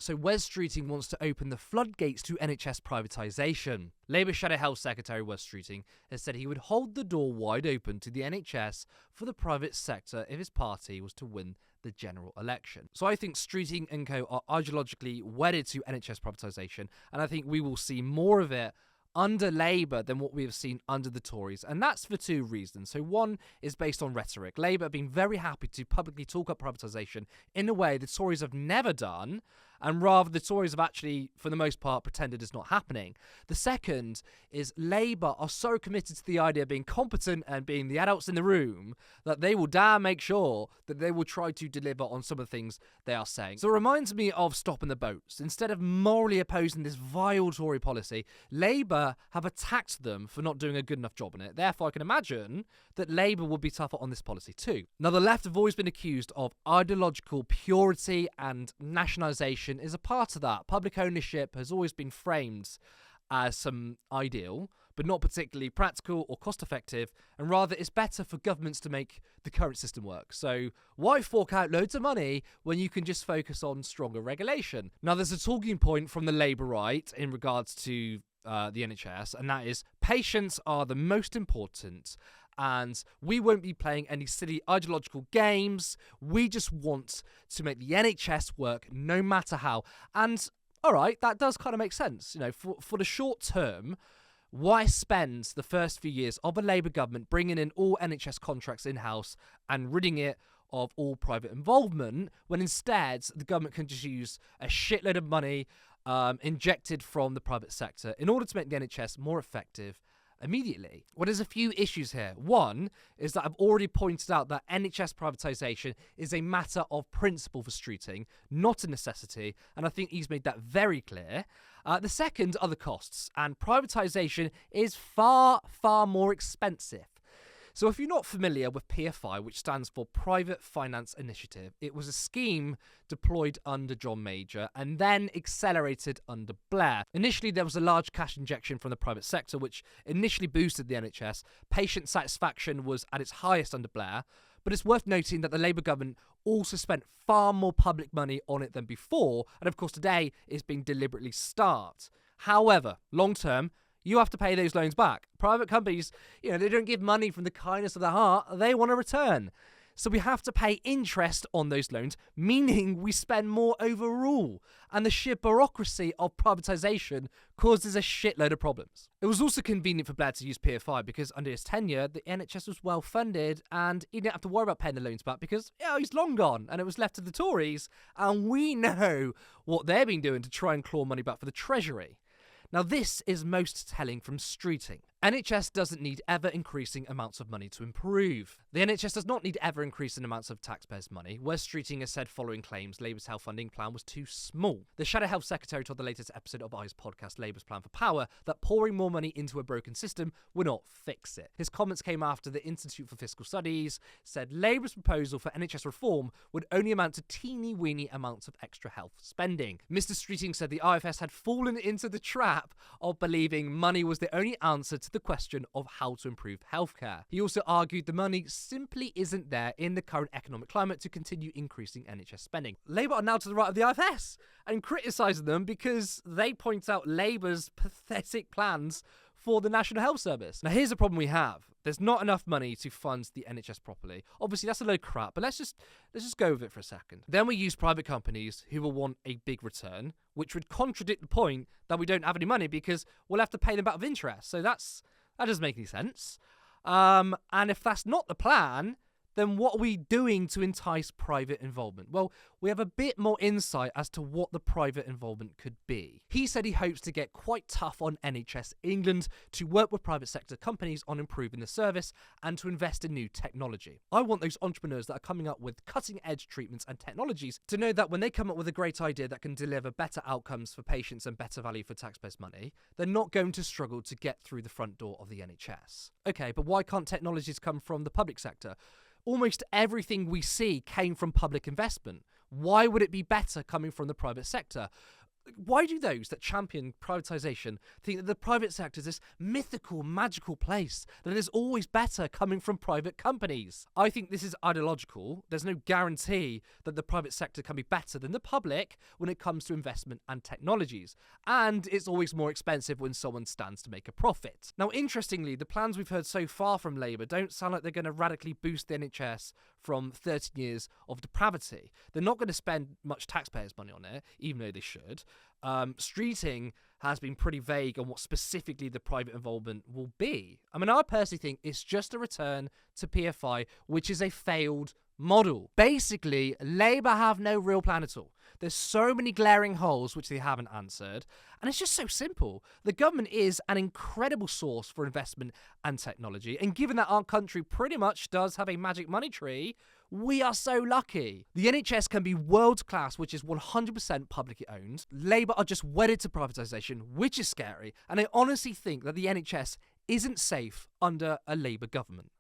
So Wes Streeting wants to open the floodgates to NHS privatisation. Labour Shadow Health Secretary Wes Streeting has said he would hold the door wide open to the NHS for the private sector if his party was to win the general election. So I think Streeting and co are ideologically wedded to NHS privatisation, and I think we will see more of it under Labour than what we have seen under the Tories, and that's for two reasons. So one is based on rhetoric. Labour have been very happy to publicly talk up privatisation in a way the Tories have never done, and rather the Tories have actually, for the most part, pretended it's not happening. The second is Labour are so committed to the idea of being competent and being the adults in the room that they will damn make sure that they will try to deliver on some of the things they are saying. So it reminds me of stopping the boats. Instead of morally opposing this vile Tory policy, Labour have attacked them for not doing a good enough job on it. Therefore, I can imagine that Labour would be tougher on this policy too. Now, the left have always been accused of ideological purity, and nationalisation is a part of that. Public ownership has always been framed as some ideal, but not particularly practical or cost-effective, and rather it's better for governments to make the current system work. So why fork out loads of money when you can just focus on stronger regulation? Now, there's a talking point from the Labour right in regards to the NHS, and that is patients are the most important, and we won't be playing any silly ideological games. We just want to make the NHS work no matter how. And all right, that does kind of make sense. You know, for the short term, why spend the first few years of a Labour government bringing in all NHS contracts in-house and ridding it of all private involvement, when instead the government can just use a shitload of money injected from the private sector in order to make the NHS more effective immediately? Well, there's a few issues here. One is that I've already pointed out that NHS privatisation is a matter of principle for Streeting, not a necessity, and I think he's made that very clear. The second are the costs, and privatisation is far, far more expensive. So if you're not familiar with PFI, which stands for Private Finance Initiative, it was a scheme deployed under John Major and then accelerated under Blair. Initially, there was a large cash injection from the private sector, which initially boosted the NHS. Patient satisfaction was at its highest under Blair, but it's worth noting that the Labour government also spent far more public money on it than before, and of course today it's being deliberately starved. However, long term, you have to pay those loans back. Private companies, they don't give money from the kindness of their heart. They want a return. So we have to pay interest on those loans, meaning we spend more overall. And the sheer bureaucracy of privatisation causes a shitload of problems. It was also convenient for Blair to use PFI because under his tenure, the NHS was well funded and he didn't have to worry about paying the loans back because he's long gone and it was left to the Tories. And we know what they've been doing to try and claw money back for the Treasury. Now, this is most telling from Streeting. NHS doesn't need ever-increasing amounts of money to improve. The NHS does not need ever-increasing amounts of taxpayers' money. Wes Streeting has said following claims Labour's health funding plan was too small. The Shadow Health Secretary told the latest episode of I's podcast, Labour's Plan for Power, that pouring more money into a broken system would not fix it. His comments came after the Institute for Fiscal Studies said Labour's proposal for NHS reform would only amount to teeny-weeny amounts of extra health spending. Mr. Streeting said the IFS had fallen into the trap of believing money was the only answer to the question of how to improve healthcare. He also argued the money simply isn't there in the current economic climate to continue increasing NHS spending. Labour are now to the right of the IFS and criticising them because they point out Labour's pathetic plans for the National Health Service. Now, here's the problem we have. There's not enough money to fund the NHS properly. Obviously, that's a load of crap, but let's just go with it for a second. Then we use private companies who will want a big return, which would contradict the point that we don't have any money because we'll have to pay them back with interest. So that doesn't make any sense. And if that's not the plan, then what are we doing to entice private involvement? Well, we have a bit more insight as to what the private involvement could be. He said he hopes to get quite tough on NHS England to work with private sector companies on improving the service and to invest in new technology. I want those entrepreneurs that are coming up with cutting-edge treatments and technologies to know that when they come up with a great idea that can deliver better outcomes for patients and better value for taxpayers' money, they're not going to struggle to get through the front door of the NHS. Okay, but why can't technologies come from the public sector? Almost everything we see came from public investment. Why would it be better coming from the private sector? Why do those that champion privatisation think that the private sector is this mythical, magical place that is always better coming from private companies? I think this is ideological. There's no guarantee that the private sector can be better than the public when it comes to investment and technologies. And it's always more expensive when someone stands to make a profit. Now, interestingly, the plans we've heard so far from Labour don't sound like they're going to radically boost the NHS from 13 years of depravity. They're not going to spend much taxpayers' money on it, even though they should. Streeting has been pretty vague on what specifically the private involvement will be. I mean, I personally think it's just a return to PFI, which is a failed model. Basically, Labour have no real plan at all. There's so many glaring holes which they haven't answered, and it's just so simple. The government is an incredible source for investment and technology, and given that our country pretty much does have a magic money tree, we are so lucky. The NHS can be world class, which is 100% publicly owned. Labour are just wedded to privatisation, which is scary, and I honestly think that the NHS isn't safe under a Labour government.